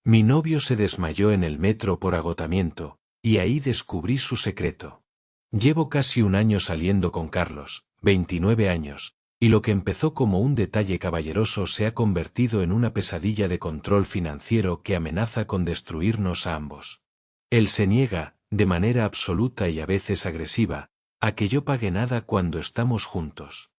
Mi novio se desmayó en el metro por agotamiento, y ahí descubrí su secreto. Llevo casi un año saliendo con Carlos, 29 años, y lo que empezó como un detalle caballeroso se ha convertido en una pesadilla de control financiero que amenaza con destruirnos a ambos. Él se niega, de manera absoluta y a veces agresiva, a que yo pague nada cuando estamos juntos.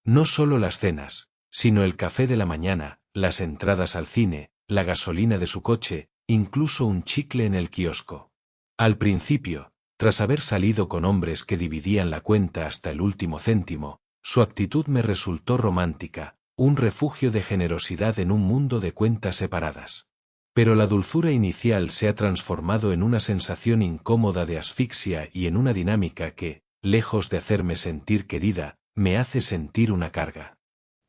No solo las cenas, sino el café de la mañana, las entradas al cine, la gasolina de su coche, incluso un chicle en el kiosco. Al principio, tras haber salido con hombres que dividían la cuenta hasta el último céntimo, su actitud me resultó romántica, un refugio de generosidad en un mundo de cuentas separadas. Pero la dulzura inicial se ha transformado en una sensación incómoda de asfixia y en una dinámica que, lejos de hacerme sentir querida, me hace sentir una carga.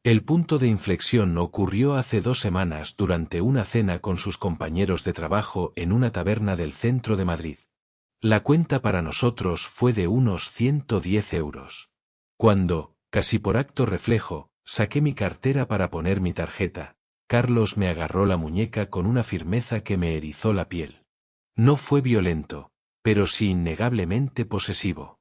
El punto de inflexión ocurrió hace 2 semanas durante una cena con sus compañeros de trabajo en una taberna del centro de Madrid. La cuenta para nosotros fue de unos 110 euros. Cuando, casi por acto reflejo, saqué mi cartera para poner mi tarjeta, Carlos me agarró la muñeca con una firmeza que me erizó la piel. No fue violento, pero sí innegablemente posesivo.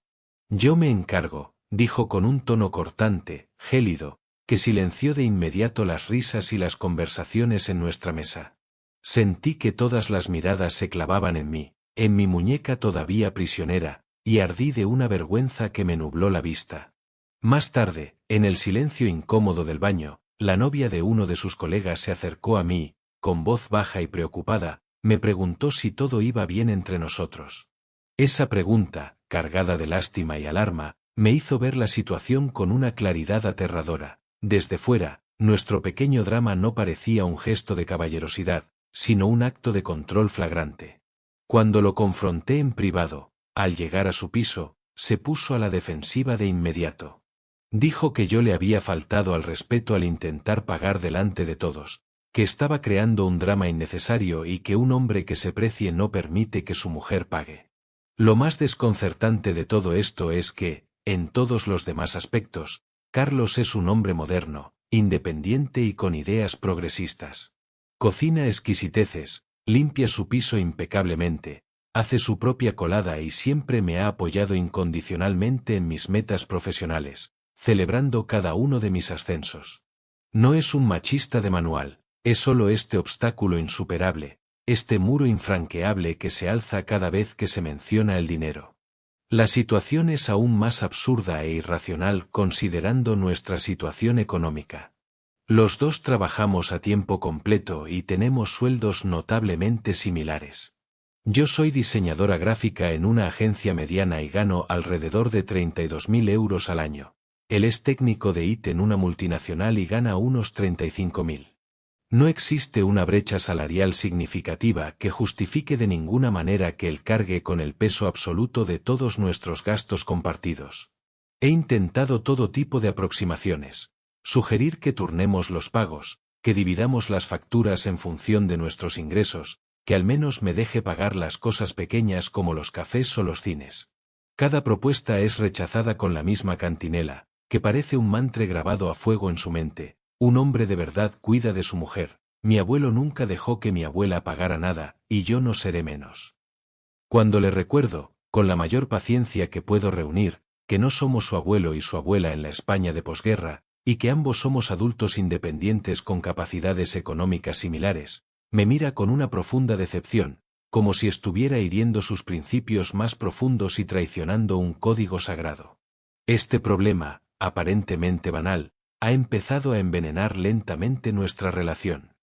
Yo me encargo, dijo con un tono cortante, gélido, que silenció de inmediato las risas y las conversaciones en nuestra mesa. Sentí que todas las miradas se clavaban en mí, en mi muñeca todavía prisionera, y ardí de una vergüenza que me nubló la vista. Más tarde, en el silencio incómodo del baño, la novia de uno de sus colegas se acercó a mí, con voz baja y preocupada, me preguntó si todo iba bien entre nosotros. Esa pregunta, cargada de lástima y alarma, me hizo ver la situación con una claridad aterradora. Desde fuera, nuestro pequeño drama no parecía un gesto de caballerosidad, sino un acto de control flagrante. Cuando lo confronté en privado, al llegar a su piso, se puso a la defensiva de inmediato. Dijo que yo le había faltado al respeto al intentar pagar delante de todos, que estaba creando un drama innecesario y que un hombre que se precie no permite que su mujer pague. Lo más desconcertante de todo esto es que, en todos los demás aspectos, Carlos es un hombre moderno, independiente y con ideas progresistas. Cocina exquisiteces, limpia su piso impecablemente, hace su propia colada y siempre me ha apoyado incondicionalmente en mis metas profesionales, celebrando cada uno de mis ascensos. No es un machista de manual, es solo este obstáculo insuperable, este muro infranqueable que se alza cada vez que se menciona el dinero. La situación es aún más absurda e irracional considerando nuestra situación económica. Los dos trabajamos a tiempo completo y tenemos sueldos notablemente similares. Yo soy diseñadora gráfica en una agencia mediana y gano alrededor de 32.000 euros al año. Él es técnico de IT en una multinacional y gana unos 35.000. No existe una brecha salarial significativa que justifique de ninguna manera que él cargue con el peso absoluto de todos nuestros gastos compartidos. He intentado todo tipo de aproximaciones. Sugerir que turnemos los pagos, que dividamos las facturas en función de nuestros ingresos, que al menos me deje pagar las cosas pequeñas como los cafés o los cines. Cada propuesta es rechazada con la misma cantinela, que parece un mantra grabado a fuego en su mente. Un hombre de verdad cuida de su mujer, mi abuelo nunca dejó que mi abuela pagara nada, y yo no seré menos. Cuando le recuerdo, con la mayor paciencia que puedo reunir, que no somos su abuelo y su abuela en la España de posguerra, y que ambos somos adultos independientes con capacidades económicas similares, me mira con una profunda decepción, como si estuviera hiriendo sus principios más profundos y traicionando un código sagrado. Este problema, aparentemente banal, ha empezado a envenenar lentamente nuestra relación.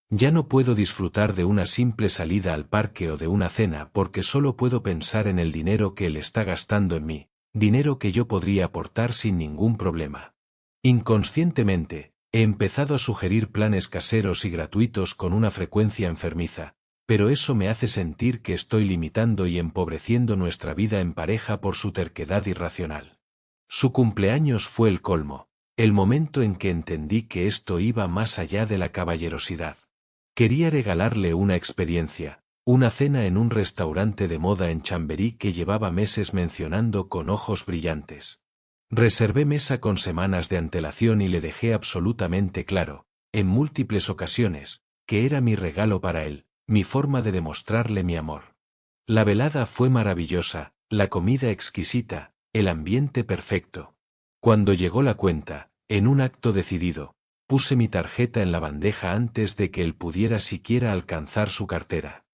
Ya no puedo disfrutar de una simple salida al parque o de una cena porque solo puedo pensar en el dinero que él está gastando en mí, dinero que yo podría aportar sin ningún problema. Inconscientemente, he empezado a sugerir planes caseros y gratuitos con una frecuencia enfermiza, pero eso me hace sentir que estoy limitando y empobreciendo nuestra vida en pareja por su terquedad irracional. Su cumpleaños fue el colmo, el momento en que entendí que esto iba más allá de la caballerosidad. Quería regalarle una experiencia, una cena en un restaurante de moda en Chamberí que llevaba meses mencionando con ojos brillantes. Reservé mesa con semanas de antelación y le dejé absolutamente claro, en múltiples ocasiones, que era mi regalo para él, mi forma de demostrarle mi amor. La velada fue maravillosa, la comida exquisita, el ambiente perfecto. Cuando llegó la cuenta, en un acto decidido, puse mi tarjeta en la bandeja antes de que él pudiera siquiera alcanzar su cartera.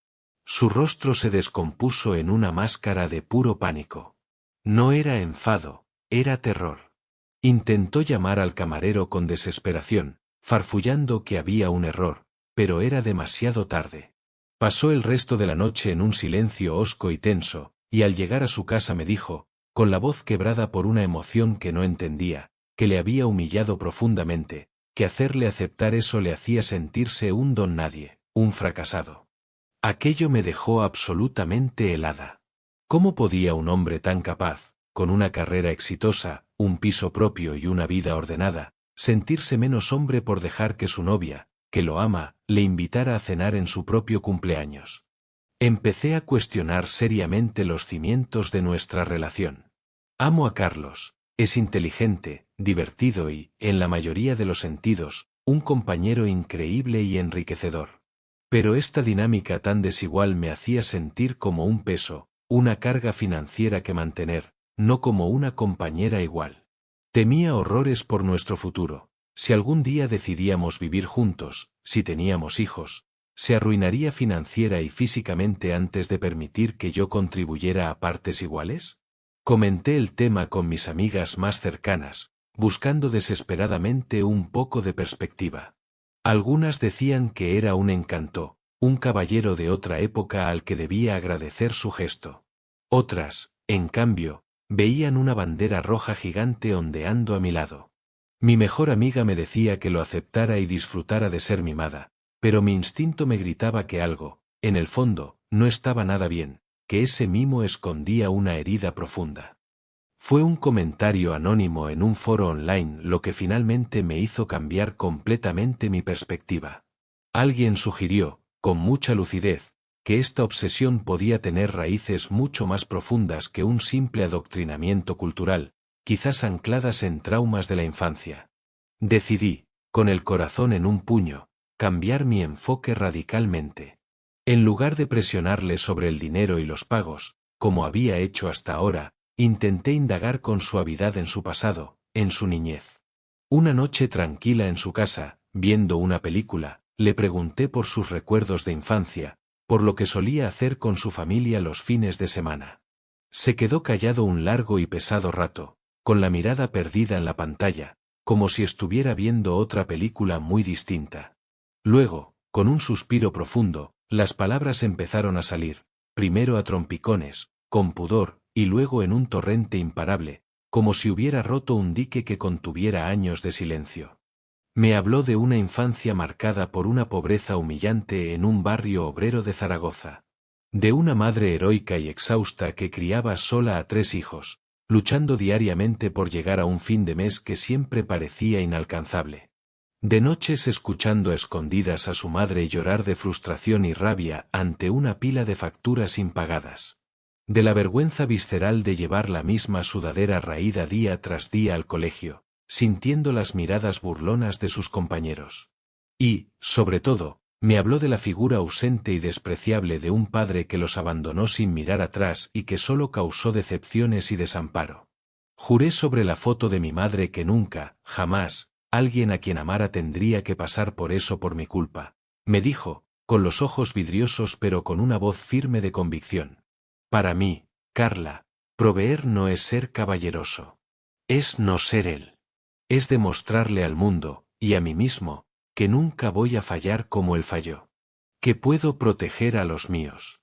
Su rostro se descompuso en una máscara de puro pánico. No era enfado, era terror. Intentó llamar al camarero con desesperación, farfullando que había un error, pero era demasiado tarde. Pasó el resto de la noche en un silencio hosco y tenso, y al llegar a su casa me dijo, con la voz quebrada por una emoción que no entendía, que le había humillado profundamente, que hacerle aceptar eso le hacía sentirse un don nadie, un fracasado. Aquello me dejó absolutamente helada. ¿Cómo podía un hombre tan capaz, con una carrera exitosa, un piso propio y una vida ordenada, sentirse menos hombre por dejar que su novia, que lo ama, le invitara a cenar en su propio cumpleaños? Empecé a cuestionar seriamente los cimientos de nuestra relación. Amo a Carlos, es inteligente, divertido y, en la mayoría de los sentidos, un compañero increíble y enriquecedor. Pero esta dinámica tan desigual me hacía sentir como un peso, una carga financiera que mantener, no como una compañera igual. Temía horrores por nuestro futuro. Si algún día decidíamos vivir juntos, si teníamos hijos, ¿se arruinaría financiera y físicamente antes de permitir que yo contribuyera a partes iguales? Comenté el tema con mis amigas más cercanas, buscando desesperadamente un poco de perspectiva. Algunas decían que era un encanto, un caballero de otra época al que debía agradecer su gesto. Otras, en cambio, veían una bandera roja gigante ondeando a mi lado. Mi mejor amiga me decía que lo aceptara y disfrutara de ser mimada, pero mi instinto me gritaba que algo, en el fondo, no estaba nada bien, que ese mimo escondía una herida profunda. Fue un comentario anónimo en un foro online lo que finalmente me hizo cambiar completamente mi perspectiva. Alguien sugirió, con mucha lucidez, que esta obsesión podía tener raíces mucho más profundas que un simple adoctrinamiento cultural, quizás ancladas en traumas de la infancia. Decidí, con el corazón en un puño, cambiar mi enfoque radicalmente. En lugar de presionarle sobre el dinero y los pagos, como había hecho hasta ahora, intenté indagar con suavidad en su pasado, en su niñez. Una noche tranquila en su casa, viendo una película, le pregunté por sus recuerdos de infancia, por lo que solía hacer con su familia los fines de semana. Se quedó callado un largo y pesado rato, con la mirada perdida en la pantalla, como si estuviera viendo otra película muy distinta. Luego, con un suspiro profundo, las palabras empezaron a salir, primero a trompicones, con pudor, y luego en un torrente imparable, como si hubiera roto un dique que contuviera años de silencio. Me habló de una infancia marcada por una pobreza humillante en un barrio obrero de Zaragoza. De una madre heroica y exhausta que criaba sola a 3 hijos, luchando diariamente por llegar a un fin de mes que siempre parecía inalcanzable. De noches escuchando a escondidas a su madre llorar de frustración y rabia ante una pila de facturas impagadas. De la vergüenza visceral de llevar la misma sudadera raída día tras día al colegio, sintiendo las miradas burlonas de sus compañeros. Y, sobre todo, me habló de la figura ausente y despreciable de un padre que los abandonó sin mirar atrás y que solo causó decepciones y desamparo. Juré sobre la foto de mi madre que nunca, jamás, alguien a quien amara tendría que pasar por eso por mi culpa, me dijo, con los ojos vidriosos pero con una voz firme de convicción. Para mí, Carla, proveer no es ser caballeroso. Es no ser él. Es demostrarle al mundo, y a mí mismo, que nunca voy a fallar como él falló. Que puedo proteger a los míos.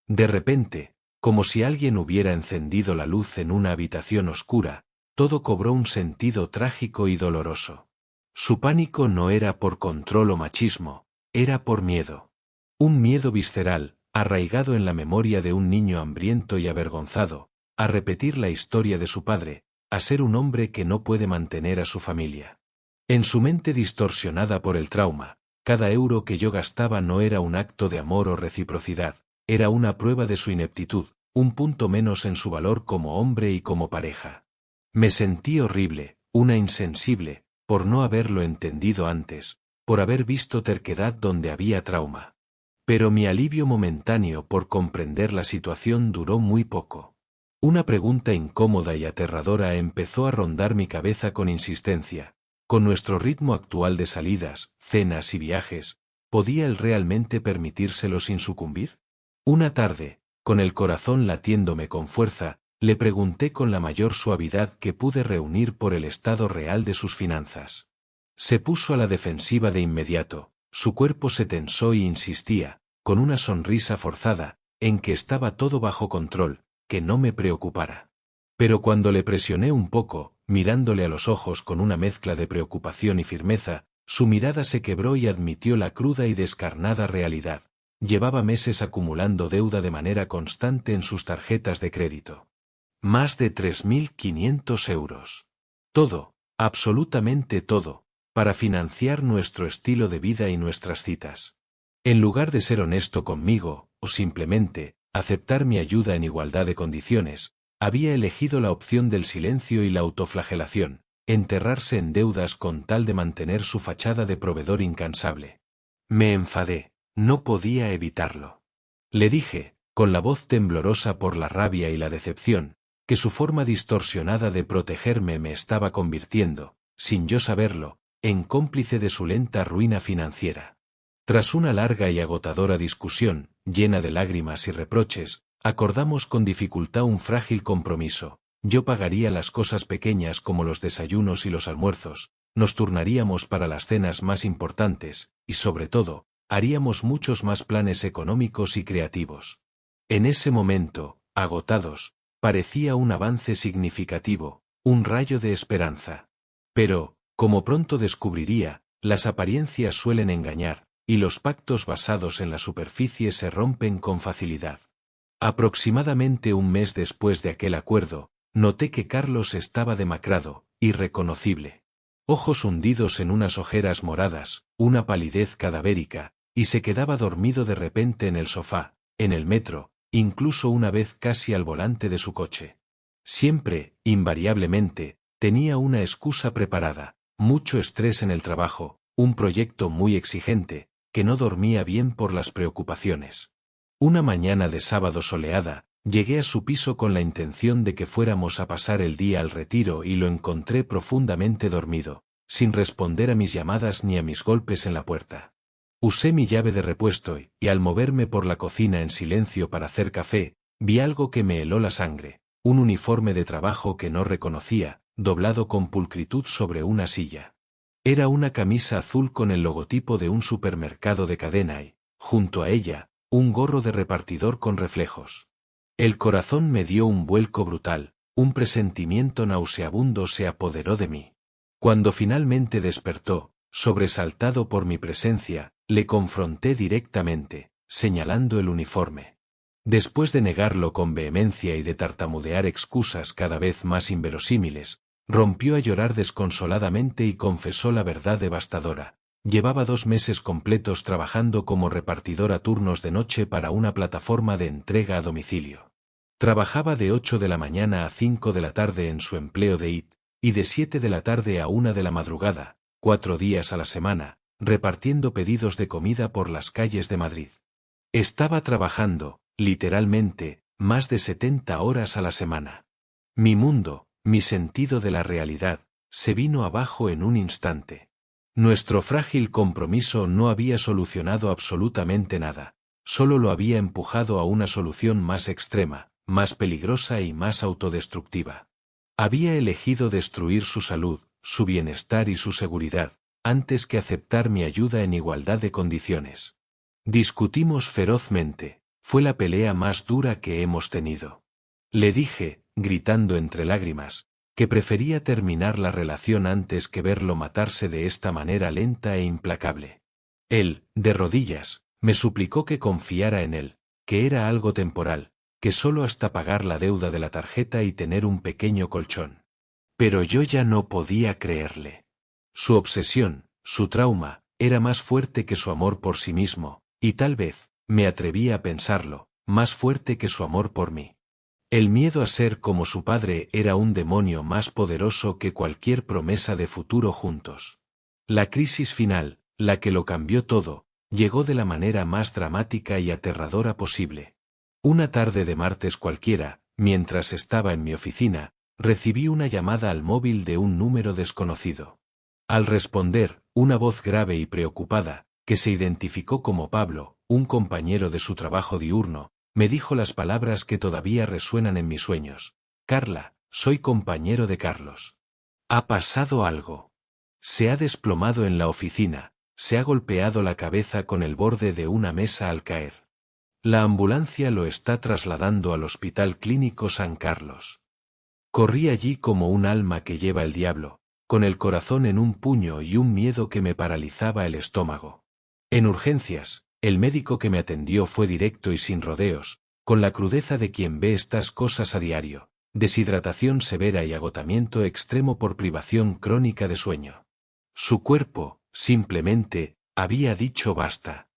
De repente, como si alguien hubiera encendido la luz en una habitación oscura, todo cobró un sentido trágico y doloroso. Su pánico no era por control o machismo, era por miedo. Un miedo visceral, arraigado en la memoria de un niño hambriento y avergonzado, a repetir la historia de su padre, a ser un hombre que no puede mantener a su familia. En su mente distorsionada por el trauma, cada euro que yo gastaba no era un acto de amor o reciprocidad, era una prueba de su ineptitud, un punto menos en su valor como hombre y como pareja. Me sentí horrible, una insensible, por no haberlo entendido antes, por haber visto terquedad donde había trauma. Pero mi alivio momentáneo por comprender la situación duró muy poco. Una pregunta incómoda y aterradora empezó a rondar mi cabeza con insistencia. Con nuestro ritmo actual de salidas, cenas y viajes, ¿podía él realmente permitírselo sin sucumbir? Una tarde, con el corazón latiéndome con fuerza, le pregunté con la mayor suavidad que pude reunir por el estado real de sus finanzas. Se puso a la defensiva de inmediato, su cuerpo se tensó y insistía, con una sonrisa forzada, en que estaba todo bajo control, que no me preocupara. Pero cuando le presioné un poco, mirándole a los ojos con una mezcla de preocupación y firmeza, su mirada se quebró y admitió la cruda y descarnada realidad. Llevaba meses acumulando deuda de manera constante en sus tarjetas de crédito. Más de 3.500 euros. Todo, absolutamente todo, para financiar nuestro estilo de vida y nuestras citas. En lugar de ser honesto conmigo, o simplemente, aceptar mi ayuda en igualdad de condiciones, había elegido la opción del silencio y la autoflagelación, enterrarse en deudas con tal de mantener su fachada de proveedor incansable. Me enfadé, no podía evitarlo. Le dije, con la voz temblorosa por la rabia y la decepción, que su forma distorsionada de protegerme me estaba convirtiendo, sin yo saberlo, en cómplice de su lenta ruina financiera. Tras una larga y agotadora discusión, llena de lágrimas y reproches, acordamos con dificultad un frágil compromiso. Yo pagaría las cosas pequeñas como los desayunos y los almuerzos, nos turnaríamos para las cenas más importantes, y sobre todo, haríamos muchos más planes económicos y creativos. En ese momento, agotados, parecía un avance significativo, un rayo de esperanza. Pero, como pronto descubriría, las apariencias suelen engañar, y los pactos basados en la superficie se rompen con facilidad. Aproximadamente un mes después de aquel acuerdo, noté que Carlos estaba demacrado, irreconocible. Ojos hundidos en unas ojeras moradas, una palidez cadavérica, y se quedaba dormido de repente en el sofá, en el metro, incluso una vez casi al volante de su coche. Siempre, invariablemente, tenía una excusa preparada, mucho estrés en el trabajo, un proyecto muy exigente, que no dormía bien por las preocupaciones. Una mañana de sábado soleada, llegué a su piso con la intención de que fuéramos a pasar el día al retiro y lo encontré profundamente dormido, sin responder a mis llamadas ni a mis golpes en la puerta. Usé mi llave de repuesto y al moverme por la cocina en silencio para hacer café, vi algo que me heló la sangre, un uniforme de trabajo que no reconocía, doblado con pulcritud sobre una silla. Era una camisa azul con el logotipo de un supermercado de cadena y, junto a ella, un gorro de repartidor con reflejos. El corazón me dio un vuelco brutal, un presentimiento nauseabundo se apoderó de mí. Cuando finalmente despertó, sobresaltado por mi presencia, le confronté directamente, señalando el uniforme. Después de negarlo con vehemencia y de tartamudear excusas cada vez más inverosímiles, rompió a llorar desconsoladamente y confesó la verdad devastadora. Llevaba 2 meses completos trabajando como repartidor a turnos de noche para una plataforma de entrega a domicilio. Trabajaba de 8 de la mañana a 5 de la tarde en su empleo de IT, y de 7 de la tarde a 1 de la madrugada, 4 días a la semana, repartiendo pedidos de comida por las calles de Madrid. Estaba trabajando, literalmente, más de 70 horas a la semana. Mi mundo, mi sentido de la realidad, se vino abajo en un instante. Nuestro frágil compromiso no había solucionado absolutamente nada, solo lo había empujado a una solución más extrema, más peligrosa y más autodestructiva. Había elegido destruir su salud, su bienestar y su seguridad, antes que aceptar mi ayuda en igualdad de condiciones. Discutimos ferozmente, fue la pelea más dura que hemos tenido. Le dije, gritando entre lágrimas, que prefería terminar la relación antes que verlo matarse de esta manera lenta e implacable. Él, de rodillas, me suplicó que confiara en él, que era algo temporal, que solo hasta pagar la deuda de la tarjeta y tener un pequeño colchón. Pero yo ya no podía creerle. Su obsesión, su trauma, era más fuerte que su amor por sí mismo, y tal vez, me atrevía a pensarlo, más fuerte que su amor por mí. El miedo a ser como su padre era un demonio más poderoso que cualquier promesa de futuro juntos. La crisis final, la que lo cambió todo, llegó de la manera más dramática y aterradora posible. Una tarde de martes cualquiera, mientras estaba en mi oficina, recibí una llamada al móvil de un número desconocido. Al responder, una voz grave y preocupada, que se identificó como Pablo, un compañero de su trabajo diurno, me dijo las palabras que todavía resuenan en mis sueños. Carla, soy compañero de Carlos. Ha pasado algo. Se ha desplomado en la oficina, se ha golpeado la cabeza con el borde de una mesa al caer. La ambulancia lo está trasladando al Hospital Clínico San Carlos. Corrí allí como un alma que lleva el diablo, con el corazón en un puño y un miedo que me paralizaba el estómago. En urgencias, el médico que me atendió fue directo y sin rodeos, con la crudeza de quien ve estas cosas a diario: deshidratación severa y agotamiento extremo por privación crónica de sueño. Su cuerpo, simplemente, había dicho basta.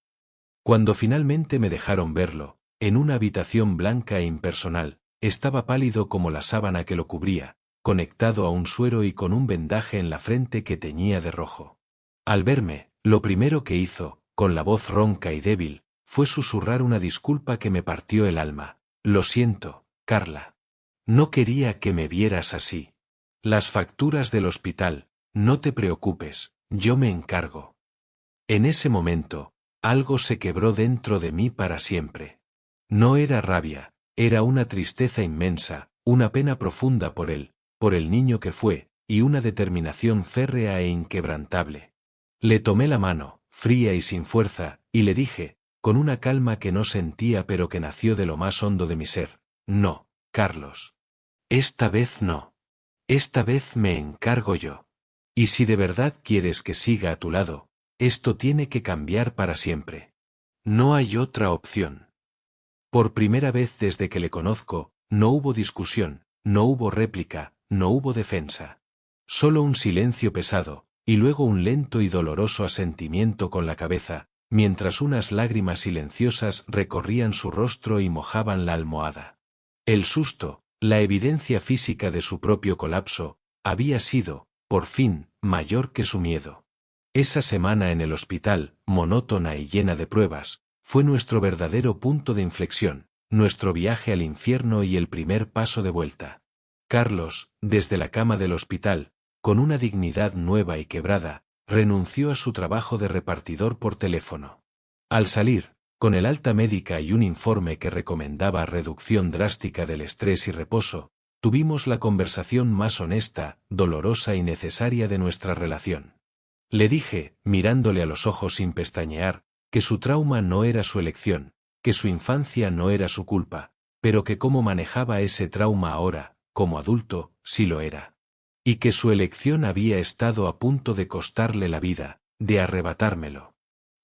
Cuando finalmente me dejaron verlo, en una habitación blanca e impersonal, estaba pálido como la sábana que lo cubría, conectado a un suero y con un vendaje en la frente que teñía de rojo. Al verme, lo primero que hizo, con la voz ronca y débil, fue susurrar una disculpa que me partió el alma. Lo siento, Carla. No quería que me vieras así. Las facturas del hospital, no te preocupes, yo me encargo. En ese momento, algo se quebró dentro de mí para siempre. No era rabia, era una tristeza inmensa, una pena profunda por él, por el niño que fue, y una determinación férrea e inquebrantable. Le tomé la mano, fría y sin fuerza, y le dije, con una calma que no sentía pero que nació de lo más hondo de mi ser: no, Carlos. Esta vez no. Esta vez me encargo yo. Y si de verdad quieres que siga a tu lado, esto tiene que cambiar para siempre. No hay otra opción. Por primera vez desde que le conozco, no hubo discusión, no hubo réplica, no hubo defensa. Solo un silencio pesado, y luego un lento y doloroso asentimiento con la cabeza, mientras unas lágrimas silenciosas recorrían su rostro y mojaban la almohada. El susto, la evidencia física de su propio colapso, había sido, por fin, mayor que su miedo. Esa semana en el hospital, monótona y llena de pruebas, fue nuestro verdadero punto de inflexión, nuestro viaje al infierno y el primer paso de vuelta. Carlos, desde la cama del hospital, con una dignidad nueva y quebrada, renunció a su trabajo de repartidor por teléfono. Al salir, con el alta médica y un informe que recomendaba reducción drástica del estrés y reposo, tuvimos la conversación más honesta, dolorosa y necesaria de nuestra relación. Le dije, mirándole a los ojos sin pestañear, que su trauma no era su elección, que su infancia no era su culpa, pero que cómo manejaba ese trauma ahora, como adulto, sí lo era. Y que su elección había estado a punto de costarle la vida, de arrebatármelo.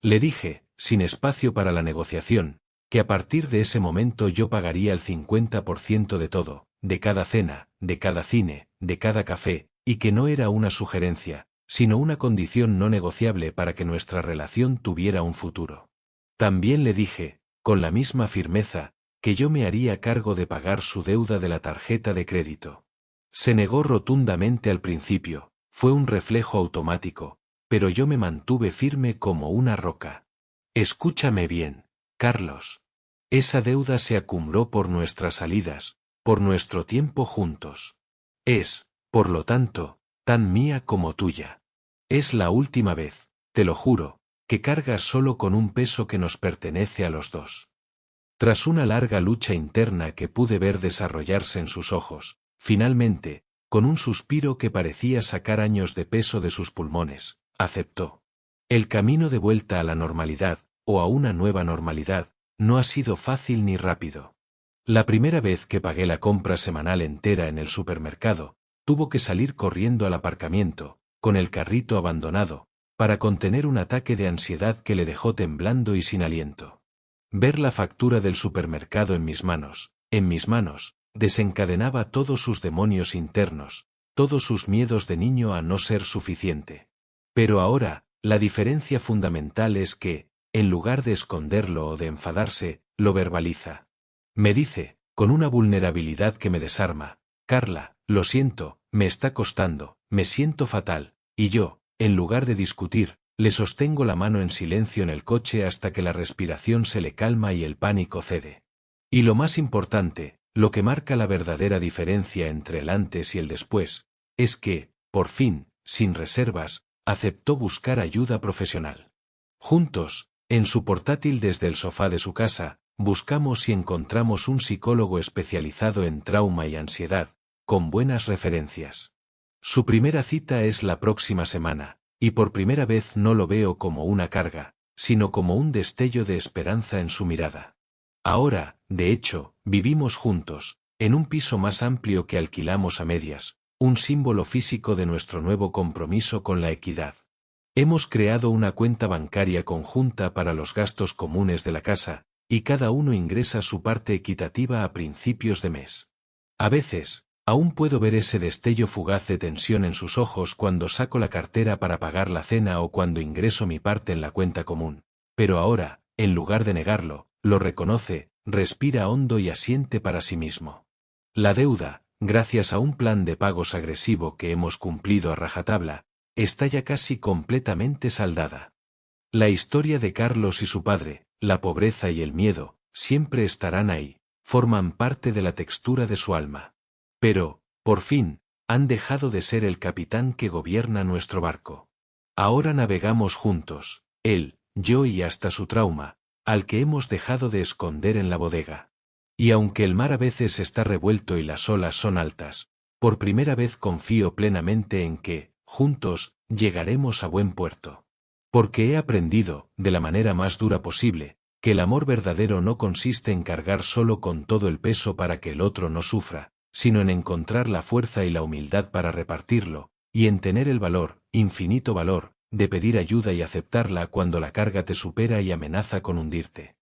Le dije, sin espacio para la negociación, que a partir de ese momento yo pagaría el 50% de todo, de cada cena, de cada cine, de cada café, y que no era una sugerencia, sino una condición no negociable para que nuestra relación tuviera un futuro. También le dije, con la misma firmeza, que yo me haría cargo de pagar su deuda de la tarjeta de crédito. Se negó rotundamente al principio, fue un reflejo automático, pero yo me mantuve firme como una roca. Escúchame bien, Carlos. Esa deuda se acumuló por nuestras salidas, por nuestro tiempo juntos. Es, por lo tanto, tan mía como tuya. Es la última vez, te lo juro, que cargas solo con un peso que nos pertenece a los dos. Tras una larga lucha interna que pude ver desarrollarse en sus ojos, finalmente, con un suspiro que parecía sacar años de peso de sus pulmones, aceptó. El camino de vuelta a la normalidad, o a una nueva normalidad, no ha sido fácil ni rápido. La primera vez que pagué la compra semanal entera en el supermercado, tuvo que salir corriendo al aparcamiento, con el carrito abandonado, para contener un ataque de ansiedad que le dejó temblando y sin aliento. Ver la factura del supermercado en mis manos, desencadenaba todos sus demonios internos, todos sus miedos de niño a no ser suficiente. Pero ahora, la diferencia fundamental es que, en lugar de esconderlo o de enfadarse, lo verbaliza. Me dice, con una vulnerabilidad que me desarma: Carla, lo siento, me está costando, me siento fatal, y yo, en lugar de discutir, Le sostengo la mano en silencio en el coche hasta que la respiración se le calma y el pánico cede. Y lo más importante, lo que marca la verdadera diferencia entre el antes y el después, es que, por fin, sin reservas, aceptó buscar ayuda profesional. Juntos, en su portátil desde el sofá de su casa, buscamos y encontramos un psicólogo especializado en trauma y ansiedad, con buenas referencias. Su primera cita es la próxima semana, y por primera vez no lo veo como una carga, sino como un destello de esperanza en su mirada. Ahora, de hecho, vivimos juntos, en un piso más amplio que alquilamos a medias, un símbolo físico de nuestro nuevo compromiso con la equidad. Hemos creado una cuenta bancaria conjunta para los gastos comunes de la casa, y cada uno ingresa su parte equitativa a principios de mes. A veces, aún puedo ver ese destello fugaz de tensión en sus ojos cuando saco la cartera para pagar la cena o cuando ingreso mi parte en la cuenta común. Pero ahora, en lugar de negarlo, lo reconoce, respira hondo y asiente para sí mismo. La deuda, gracias a un plan de pagos agresivo que hemos cumplido a rajatabla, está ya casi completamente saldada. La historia de Carlos y su padre, la pobreza y el miedo, siempre estarán ahí, forman parte de la textura de su alma. Pero, por fin, han dejado de ser el capitán que gobierna nuestro barco. Ahora navegamos juntos, él, yo y hasta su trauma, al que hemos dejado de esconder en la bodega. Y aunque el mar a veces está revuelto y las olas son altas, por primera vez confío plenamente en que, juntos, llegaremos a buen puerto. Porque he aprendido, de la manera más dura posible, que el amor verdadero no consiste en cargar solo con todo el peso para que el otro no sufra, sino en encontrar la fuerza y la humildad para repartirlo, y en tener el valor, infinito valor, de pedir ayuda y aceptarla cuando la carga te supera y amenaza con hundirte.